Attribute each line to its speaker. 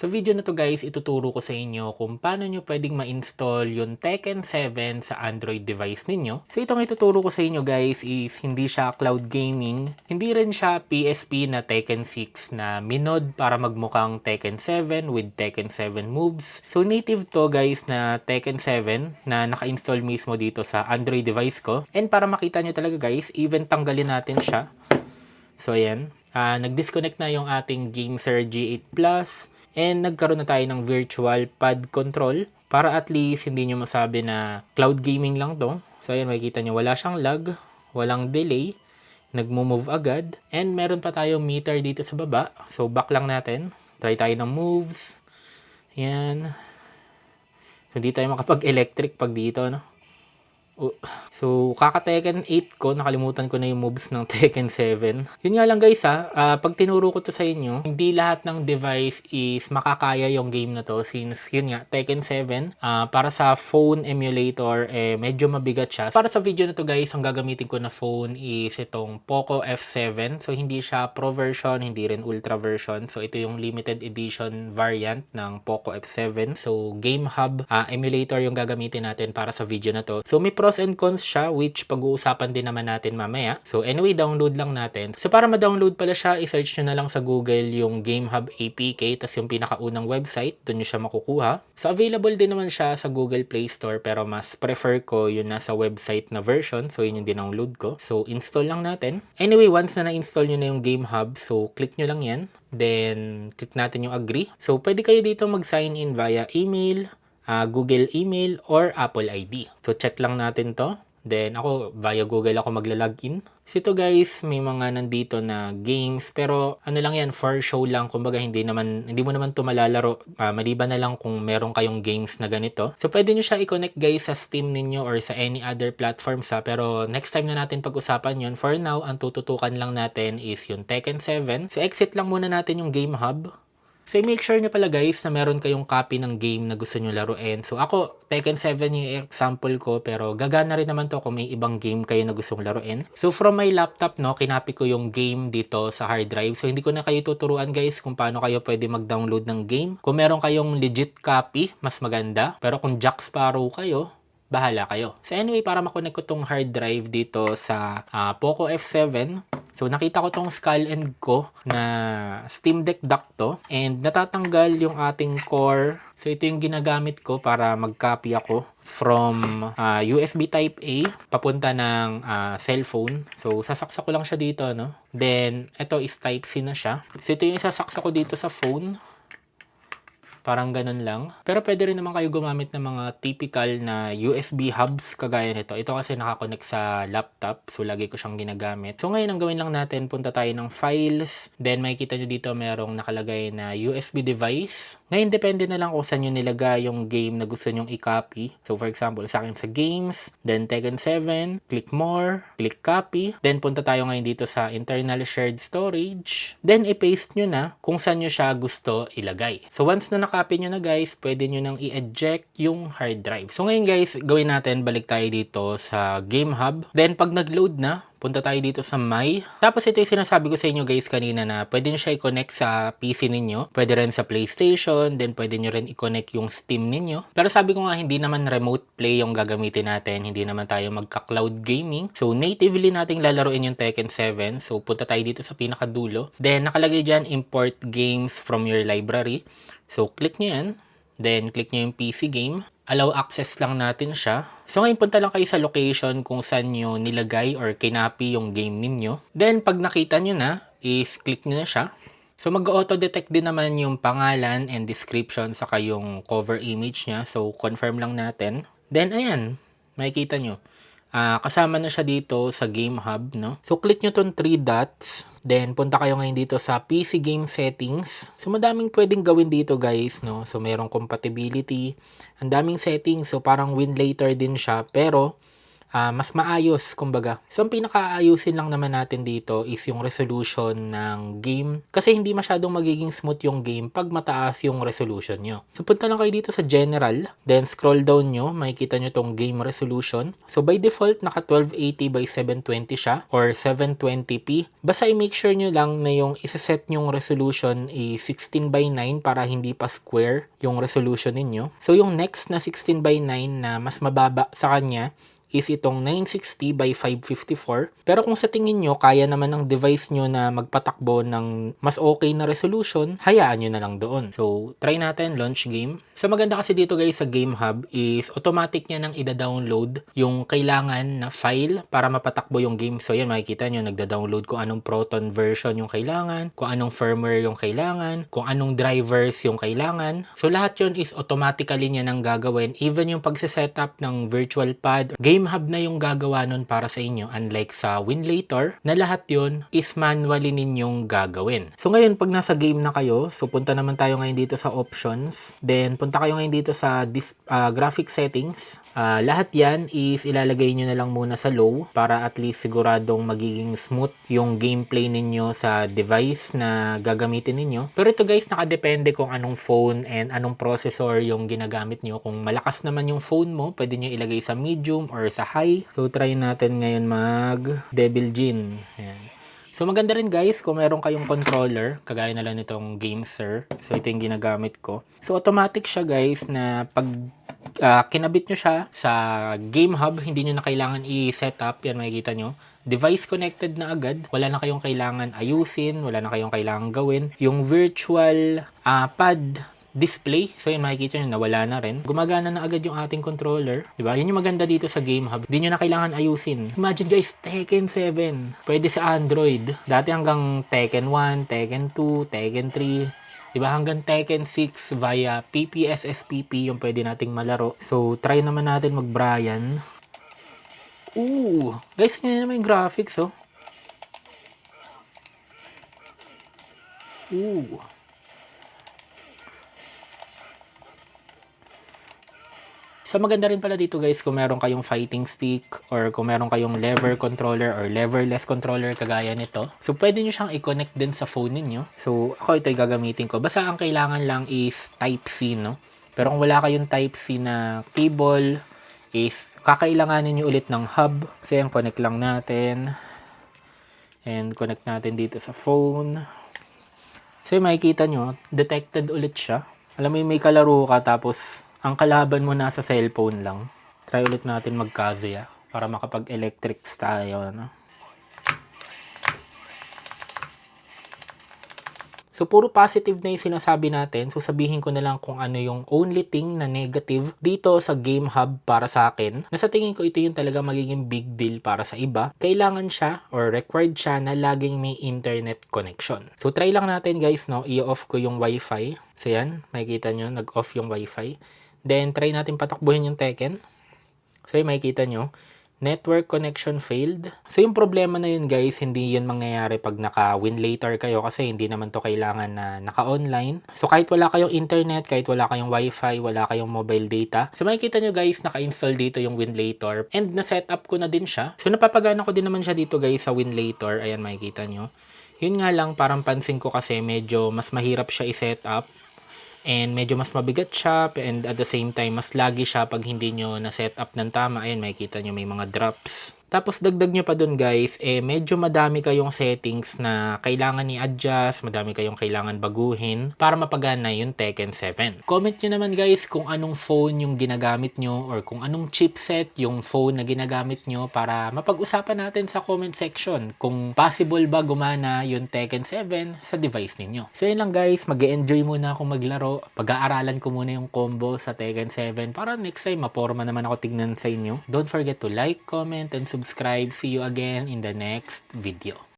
Speaker 1: Sa video na to guys, ituturo ko sa inyo kung paano nyo pwedeng ma-install yung Tekken 7 sa Android device ninyo. So itong ituturo ko sa inyo guys is hindi siya cloud gaming, hindi rin siya PSP na Tekken 6 na minod para magmukhang Tekken 7 with Tekken 7 moves. So native to guys na Tekken 7 na naka-install mismo dito sa Android device ko. And para makita nyo talaga guys, even tanggalin natin siya. So ayan, nag-disconnect na yung ating GameSir G8 Plus. And nagkaroon na tayo ng virtual pad control para at least hindi nyo masabi na cloud gaming lang to. So ayan, makikita nyo wala siyang lag, walang delay, nagmo-move agad. And meron pa tayong meter dito sa baba. So back lang natin. Try tayo ng moves. Ayan. So hindi tayo makapag-electric pag dito, no? So, kaka-Tekken 8 ko, nakalimutan ko na yung moves ng Tekken 7. Yun nga lang guys pag tinuro ko to sa inyo, hindi lahat ng device is makakaya yung game na to since yun nga, Tekken 7, para sa phone emulator, medyo mabigat siya. Para sa video na to guys, ang gagamitin ko na phone is itong Poco F7. So, hindi siya Pro version, hindi rin Ultra version. So, ito yung limited edition variant ng Poco F7. So, Game Hub emulator yung gagamitin natin para sa video na to. So, may pros and cons siya which pag-uusapan din naman natin mamaya. So anyway, download lang natin. So para ma-download pala siya, i-search nyo na lang sa Google yung Game Hub APK, tas yung pinakaunang website, doon nyo siya makukuha. So available din naman siya sa Google Play Store pero mas prefer ko yung nasa website na version. So yun yung dinownload ko. So install lang natin. Anyway, once na na-install nyo na yung Game Hub, so click nyo lang yan. Then click natin yung agree. So pwede kayo dito mag-sign in via email, Google email or Apple ID. So check lang natin to. Then ako via Google ako magla-login. So ito guys, may mga nandito na games pero ano lang yan, for show lang. Kumbaga hindi mo naman to malalaro. Maliban na lang kung meron kayong games na ganito. So pwede nyo siya i-connect guys sa Steam ninyo or sa any other platforms pero next time na natin pag-usapan yun. For now, ang tututukan lang natin is yung Tekken 7. So exit lang muna natin yung Game Hub. So, make sure nyo pala guys na meron kayong copy ng game na gusto nyo laruin. So, ako, Tekken 7 yung example ko, pero gagana rin naman to kung may ibang game kayo na gustong laruin. So, from my laptop, no, kinapi ko yung game dito sa hard drive. So, hindi ko na kayo tuturuan guys kung paano kayo pwede mag-download ng game. Kung meron kayong legit copy, mas maganda. Pero kung Jack Sparrow kayo, bahala kayo. So anyway, para makonect ko tong hard drive dito sa Poco F7, so nakita ko tong Skull and Co na Steam Deck dock to and natatanggal yung ating core. So ito yung ginagamit ko para mag-copy ako from USB Type A papunta ng cellphone. So sasaksak ko lang siya dito, no? Then ito is Type C na siya. So ito yung isasaksak ko dito sa phone. Parang ganun lang. Pero pwede rin naman kayo gumamit ng mga typical na USB hubs kagaya nito. Ito kasi nakakonect sa laptop. So, lagi ko siyang ginagamit. So, ngayon ang gawin lang natin, punta tayo ng files. Then, makikita nyo dito merong nakalagay na USB device. Ngayon, depende na lang kung saan nyo nilagay yung game na gusto nyong i-copy. So, for example, sa akin sa games, then Tekken 7, click more, click copy. Then, punta tayo ngayon dito sa internal shared storage. Then, i-paste nyo na kung saan nyo siya gusto ilagay. So, once na copy nyo na guys, pwede nyo nang i-eject yung hard drive. So ngayon guys, gawin natin, balik tayo dito sa Game Hub. Then pag nag-load na, punta tayo dito sa My. Tapos ito yung sinasabi ko sa inyo guys kanina na pwede nyo siya i-connect sa PC ninyo. Pwede rin sa PlayStation, then pwede nyo rin i-connect yung Steam ninyo. Pero sabi ko nga, hindi naman remote play yung gagamitin natin. Hindi naman tayo magka-cloud gaming. So natively nating lalaroin yung Tekken 7. So punta tayo dito sa pinakadulo. Then nakalagay dyan, import games from your library. So, click nyo yan. Then, click nyo yung PC game. Allow access lang natin siya. So, ngayon punta lang kayo sa location kung saan nyo nilagay or kinapi yung game ninyo. Then, pag nakita nyo na, is click nyo na siya. So, mag-auto-detect din naman yung pangalan and description saka yung cover image niya. So, confirm lang natin. Then, ayan. Makikita nyo. Kasama na siya dito sa Game Hub, no? So, click nyo tong 3 dots. Then, punta kayo ngayon dito sa PC Game Settings. So, madaming pwedeng gawin dito, guys, no? So, merong compatibility. Ang daming settings. So, parang win later din siya. Pero, mas maayos kumbaga. So ang pinakaayusin lang naman natin dito is yung resolution ng game kasi hindi masyadong magiging smooth yung game pag mataas yung resolution nyo. So punta lang kayo dito sa general, then scroll down nyo, makikita nyo tong game resolution. So by default naka 1280 by 720 siya or 720p. Basta i-make sure nyo lang na yung isa-set nyong resolution is 16 by 9 para hindi pa square yung resolution ninyo. So yung next na 16 by 9 na mas mababa sa kanya is itong 960 by 554. Pero kung sa tingin nyo, kaya naman ng device nyo na magpatakbo ng mas okay na resolution, hayaan nyo na lang doon. So, try natin, launch game. So, maganda kasi dito guys sa Game Hub is automatic niya nang ida-download yung kailangan na file para mapatakbo yung game. So, yan, makikita nyo, nagda-download kung anong Proton version yung kailangan, kung anong firmware yung kailangan, kung anong drivers yung kailangan. So, lahat yun is automatically niya nang gagawin. Even yung pagsisetup ng virtual pad, Game Hub na yung gagawa nun para sa inyo, unlike sa Winlator na lahat yun is manually ninyong gagawin. So ngayon pag nasa game na kayo, so punta naman tayo ngayon dito sa options, then punta kayo ngayon dito sa graphic settings. Lahat yan is ilalagay nyo na lang muna sa low para at least siguradong magiging smooth yung gameplay ninyo sa device na gagamitin ninyo. Pero ito guys, nakadepende kung anong phone and anong processor yung ginagamit nyo. Kung malakas naman yung phone mo, pwede nyo ilagay sa medium or sa high. So, try natin ngayon mag Devil Jin. Ayan. So, maganda rin guys kung meron kayong controller, kagaya na lang nitong GameSir. So, ito yung ginagamit ko. So, automatic siya guys na pag kinabit nyo siya sa Game Hub, hindi nyo na kailangan i-set up. Yan, makikita nyo. Device connected na agad. Wala na kayong kailangan ayusin. Wala na kayong kailangan gawin. Yung virtual pad display. So, yun, makikita nyo, nawala na rin. Gumagana na agad yung ating controller. Diba? Yun yung maganda dito sa Game Hub. Hindi nyo na kailangan ayusin. Imagine guys, Tekken 7. Pwede sa Android. Dati hanggang Tekken 1, Tekken 2, Tekken 3. Diba? Hanggang Tekken 6 via PPSSPP yung pwede nating malaro. So, try naman natin mag-Brian. Ooh! Guys, ganyan naman yung graphics, oh. Ooh! So maganda rin pala dito guys kung meron kayong fighting stick or kung meron kayong lever controller or leverless controller kagaya nito. So pwede nyo siyang i-connect din sa phone ninyo. So ako ito gagamitin ko. Basta ang kailangan lang is Type-C, no? Pero kung wala kayong Type-C na cable is kakailanganin nyo ulit ng hub. So yan, connect lang natin. And connect natin dito sa phone. So yung makikita nyo, detected ulit siya. Alam mo yung may kalaro ka tapos ang kalaban mo nasa cellphone lang. Try ulit natin mag-Kazuya para makapag-electrics tayo, no? So, puro positive na yung sinasabi natin. So, sabihin ko na lang kung ano yung only thing na negative dito sa Game Hub para sa akin. Na sa tingin ko ito yung talaga magiging big deal para sa iba. Kailangan siya or required siya na laging may internet connection. So, try lang natin guys, no? I-off ko yung Wi-Fi. So, yan. Makikita nyo, nag-off yung Wi-Fi. Then, try natin patakbuhin yung Tekken. So, yung makikita nyo, network connection failed. So, yung problema na yun guys, hindi yun mangyayari pag naka-Winlator kayo kasi hindi naman to kailangan na naka-online. So, kahit wala kayong internet, kahit wala kayong wifi, wala kayong mobile data. So, makikita nyo guys, naka-install dito yung Winlator and na-set up ko na din siya. So, napapagana ko din naman siya dito guys sa Winlator. Ayan, makikita nyo. Yun nga lang, parang pansin ko kasi medyo mas mahirap siya i-set up. And medyo mas mabigat siya and at the same time mas lagi siya pag hindi nyo na set up ng tama. Ayan, makikita nyo may mga drops. Tapos dagdag nyo pa dun guys, medyo madami kayong settings na kailangan i-adjust, madami kayong kailangan baguhin para mapagana yung Tekken 7. Comment nyo naman guys kung anong phone yung ginagamit nyo or kung anong chipset yung phone na ginagamit nyo para mapag-usapan natin sa comment section kung possible ba gumana yung Tekken 7 sa device ninyo. So yun lang guys, mag-enjoy muna ako maglaro. Pag-aaralan ko muna yung combo sa Tekken 7 para next time maporma naman ako tignan sa inyo. Don't forget to like, comment, and subscribe. See you again in the next video.